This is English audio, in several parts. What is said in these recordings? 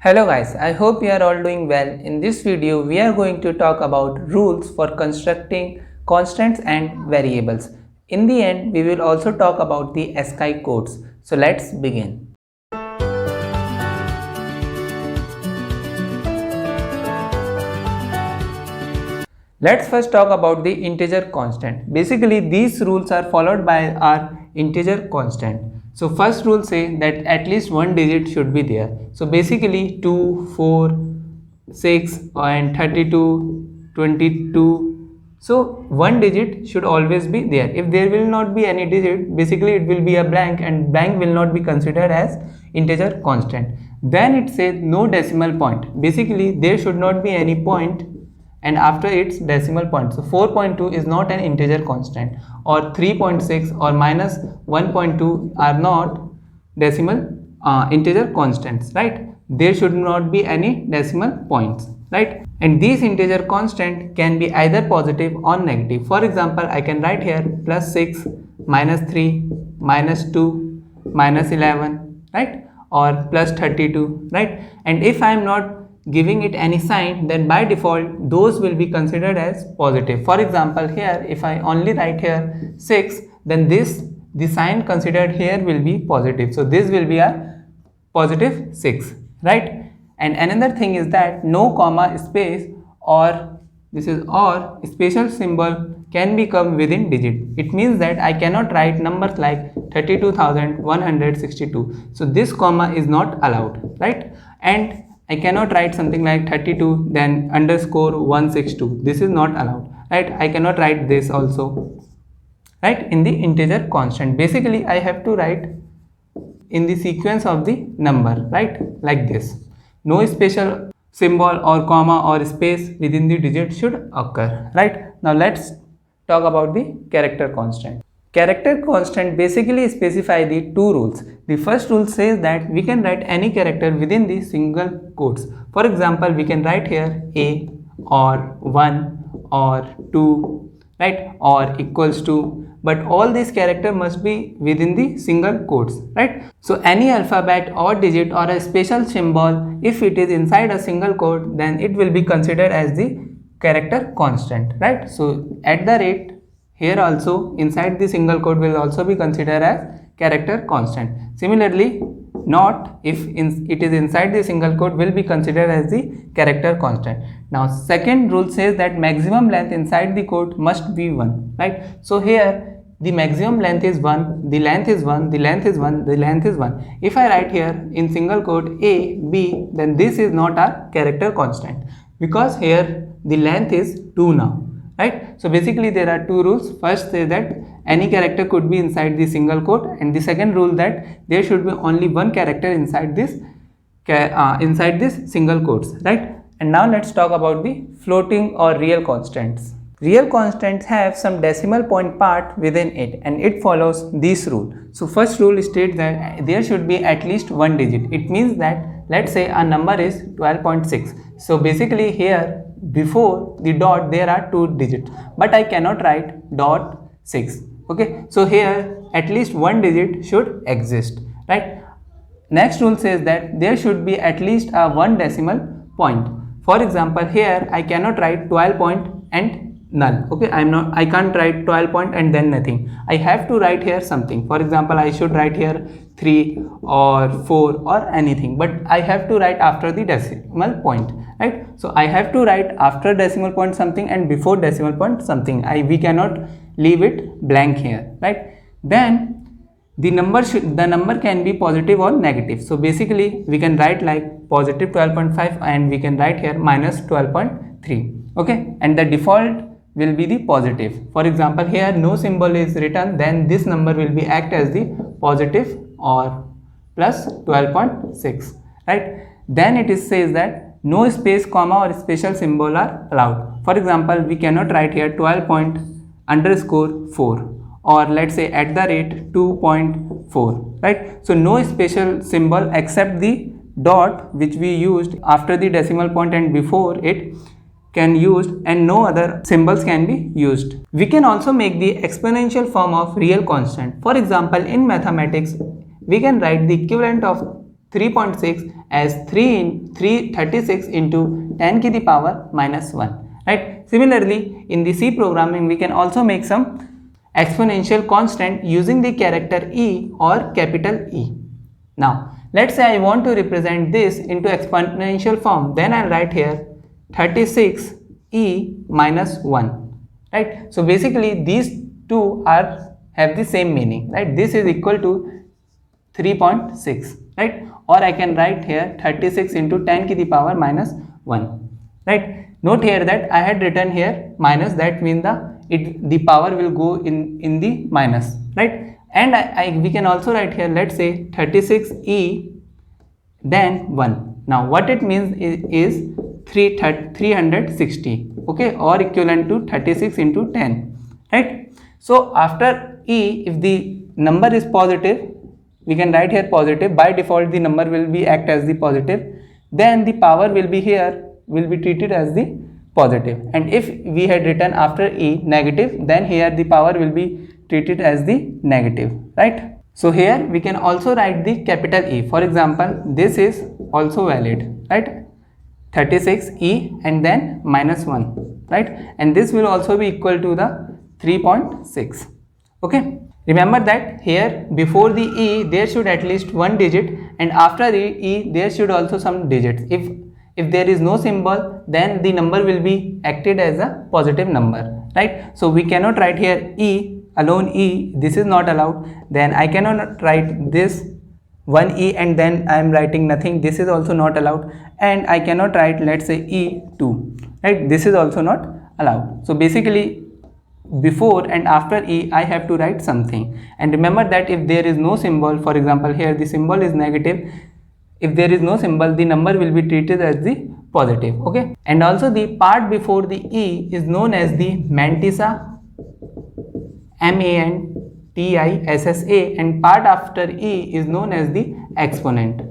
Hello guys, I hope you are all doing well. In this video, we are going to talk about rules for constructing constants and variables. In the end, we will also talk about the ASCII codes. So let's begin. Let's first talk about the integer constant. Basically, these rules are followed by our integer constant. So first rule says that at least one digit should be there. So basically 2, 4, 6 and 32, 22. So one digit should always be there. If there will not be any digit, basically it will be a blank, and blank will not be considered as integer constant. Then it says no decimal point. Basically there should not be any point and after its decimal point. So 4.2 is not an integer constant, or 3.6 or minus 1.2 are not decimal integer constants, right? There should not be any decimal points, right? And these integer constant can be either positive or negative. For example, I can write here plus 6, minus 3, minus 2, minus 11, right? Or plus 32, right? And if I am not giving it any sign, then by default those will be considered as positive. For example, here if I only write here 6, then the sign considered here will be positive. So this will be a positive 6, right? And another thing is that no comma, space, or this is or special symbol can become within digit. It means that I cannot write numbers like 32,162. So this comma is not allowed, right? And I cannot write something like 32 then underscore 162. This is not allowed, right? I cannot write this also, right? In the integer constant, basically I have to write in the sequence of the number, right? Like this. No special symbol or comma or space within the digit should occur, right? Now let's talk about the character constant. Character constant basically specify the two rules. The first rule says that we can write any character within the single quotes. For example, we can write here a or 1 or 2, right, or equals to, but all these characters must be within the single quotes, right? So any alphabet or digit or a special symbol, if it is inside a single quote, then it will be considered as the character constant, right? So at the rate, here also inside the single quote will also be considered as character constant. Similarly, not if it is inside the single quote will be considered as the character constant. Now second rule says that maximum length inside the quote must be 1, right? So here the maximum length is 1, the length is 1, the length is 1, the length is 1. If I write here in single quote a, b, then this is not a character constant because here the length is 2 now, right? So basically there are two rules. First says that any character could be inside the single quote, and the second rule that there should be only one character inside this single quotes, right? And now let's talk about the floating or real constants. Real constants have some decimal point part within it, and it follows this rule. So first rule states that there should be at least one digit. It means that let's say a number is 12.6. So basically here before the dot there are two digits, but I cannot write dot 6. Okay, so here at least one digit should exist, right? Next rule says that there should be at least a one decimal point. For example, here I cannot write 12 point and null. Okay, I can't write 12 point and then nothing. I have to write here something. For example, I should write here 3 or 4 or anything, but I have to write after the decimal point, right? So I have to write after decimal point something and before decimal point something. We cannot leave it blank here, right? Then the number can be positive or negative. So basically we can write like positive 12.5 and we can write here minus 12.3. okay, and the default will be the positive. For example, here no symbol is written, then this number will be act as the positive or plus 12.6, right? Then it says that no space, comma or special symbol are allowed. For example, we cannot write here 12._4 or let's say at the rate 2.4, right? So no special symbol except the dot which we used after the decimal point and before it can used, and no other symbols can be used. We can also make the exponential form of real constant. For example, in mathematics we can write the equivalent of 3.6 as 36 into 10 to the power minus 1, right? Similarly, in the C programming, we can also make some exponential constant using the character E or capital E. Now, let's say I want to represent this into exponential form, then I'll write here 36e minus 1, right? So basically these two have the same meaning, right? This is equal to 3.6, right? Or I can write here 36 into 10 to the power minus 1, right? Note here that I had written here minus, that means the power will go in the minus, right? And we can also write here, let's say 36e then 1. Now what it means is 360, okay, or equivalent to 36 into 10, right? So after e, if the number is positive, we can write here positive. By default the number will be act as the positive, then the power will be treated as the positive. And if we had written after e negative, then here the power will be treated as the negative, right? So here we can also write the capital E. For example, this is also valid, right? 36e and then minus 1, right? And this will also be equal to the 3.6, okay? Remember that here before the e there should at least one digit, and after the e there should also some digits. If there is no symbol, then the number will be acted as a positive number, right? So we cannot write here e alone, e, this is not allowed. Then I cannot write this one e and then I am writing nothing, this is also not allowed. And I cannot write, let's say, e2, right? This is also not allowed. So basically before and after e I have to write something. And remember that if there is no symbol, for example here the symbol is negative, if there is no symbol the number will be treated as the positive, okay? And also the part before the e is known as the mantissa, mantissa, and part after e is known as the exponent,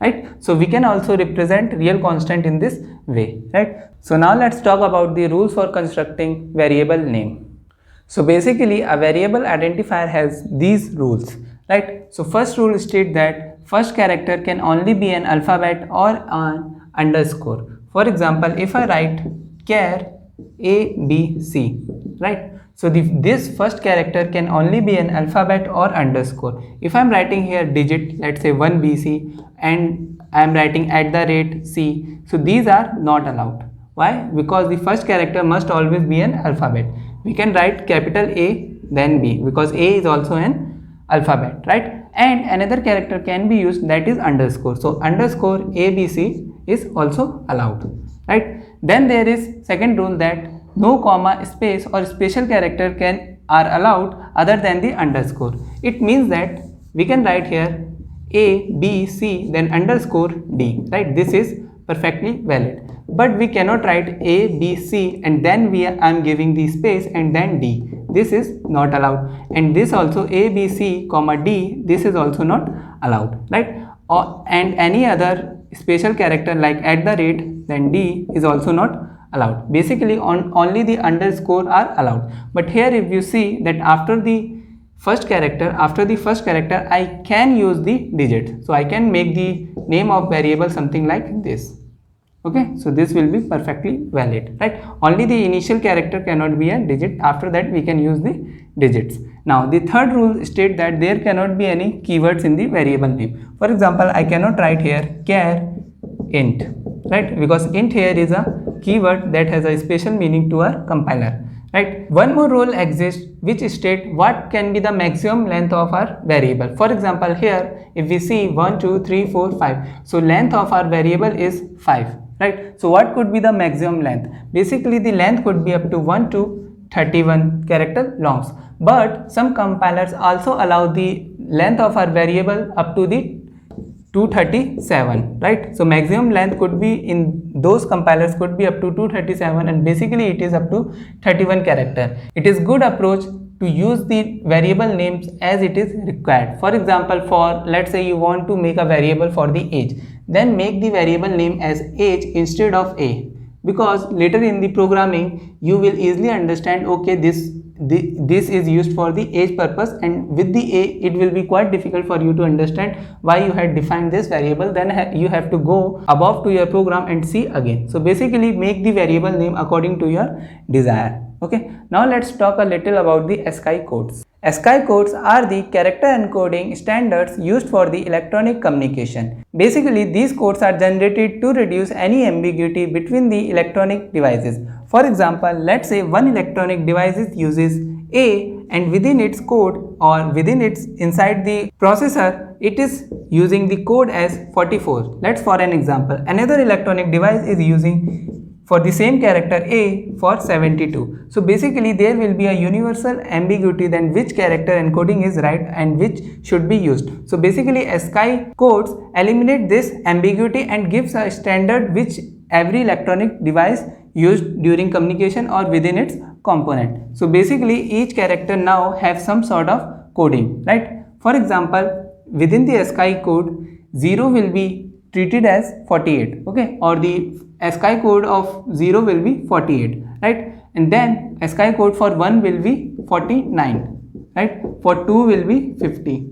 right? So we can also represent real constant in this way, right? So now let's talk about the rules for constructing variable name. So basically a variable identifier has these rules, right? So first rule states that first character can only be an alphabet or an underscore. For example, if I write char ABC, right? So this first character can only be an alphabet or underscore. If I am writing here digit, let's say 1BC, and I am writing @C, so these are not allowed. Why? Because the first character must always be an alphabet. We can write capital A then B, because A is also an alphabet, right? And another character can be used, that is underscore. So underscore ABC is also allowed, right? Then there is second rule that no comma, space or special character are allowed other than the underscore. It means that we can write here A, B, C, then underscore D, right? This is perfectly valid. But we cannot write A, B, C and then I am giving the space and then D. This is not allowed. And this also A, B, C, comma D, this is also not allowed, right? And any other special character like @ then D is also not allowed. Basically only the underscore are allowed. But here if you see that after the first character I can use the digit. So I can make the name of variable something like this, okay? So this will be perfectly valid, right? Only the initial character cannot be a digit. After that we can use the digits. Now the third rule states that there cannot be any keywords in the variable name. For example, I cannot write here char int, right? Because int here is a keyword that has a special meaning to our compiler, right? One more rule exists which states what can be the maximum length of our variable. For example, here if we see 1, 2, 3, 4, 5, so length of our variable is 5, right? So what could be the maximum length? Basically the length could be up to 1 to 31 character longs, but some compilers also allow the length of our variable up to the 237, right? So maximum length could be in those compilers could be up to 237, and basically it is up to 31 character. It is good approach to use the variable names as it is required. For example, for let's say you want to make a variable for the age, then make the variable name as age instead of a, because later in the programming you will easily understand, okay, this this is used for the age purpose, and with the a it will be quite difficult for you to understand why you had defined this variable. Then you have to go above to your program and see again. So basically make the variable name according to your desire. Okay, now let's talk a little about the ASCII codes. ASCII codes are the character encoding standards used for the electronic communication. Basically, these codes are generated to reduce any ambiguity between the electronic devices. For example, let's say one electronic device uses A, and within its code or within its inside the processor, it is using the code as 44. Let's for an example, another electronic device is using for the same character A for 72. So basically there will be a universal ambiguity then which character encoding is right and which should be used. So basically ASCII codes eliminate this ambiguity and gives a standard which every electronic device used during communication or within its component. So basically each character now have some sort of coding, right? For example, within the ASCII code, 0 will be treated as 48, okay, or the ASCII code of 0 will be 48, right? And then ASCII code for 1 will be 49, right? For 2 will be 50,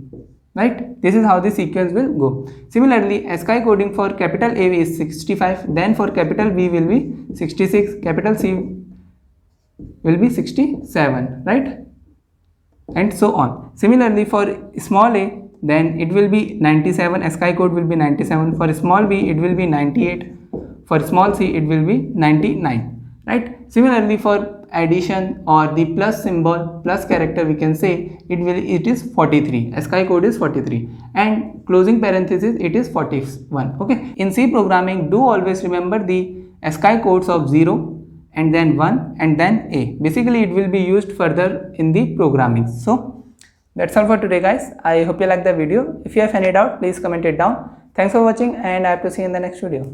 right? This is how the sequence will go. Similarly, ASCII coding for capital A is 65, then for capital B will be 66, capital C will be 67, right? And so on. Similarly, for small a, then it will be 97, ASCII code will be 97. For small b, it will be 98. For small c, it will be 99, right? Similarly, for addition or the plus symbol, plus character, we can say it is 43. ASCII code is 43, and closing parenthesis it is 41. Okay. In C programming, do always remember the ASCII codes of 0 and then 1 and then A. Basically, it will be used further in the programming. So that's all for today, guys. I hope you like the video. If you have any doubt, please comment it down. Thanks for watching, and I have to see you in the next video.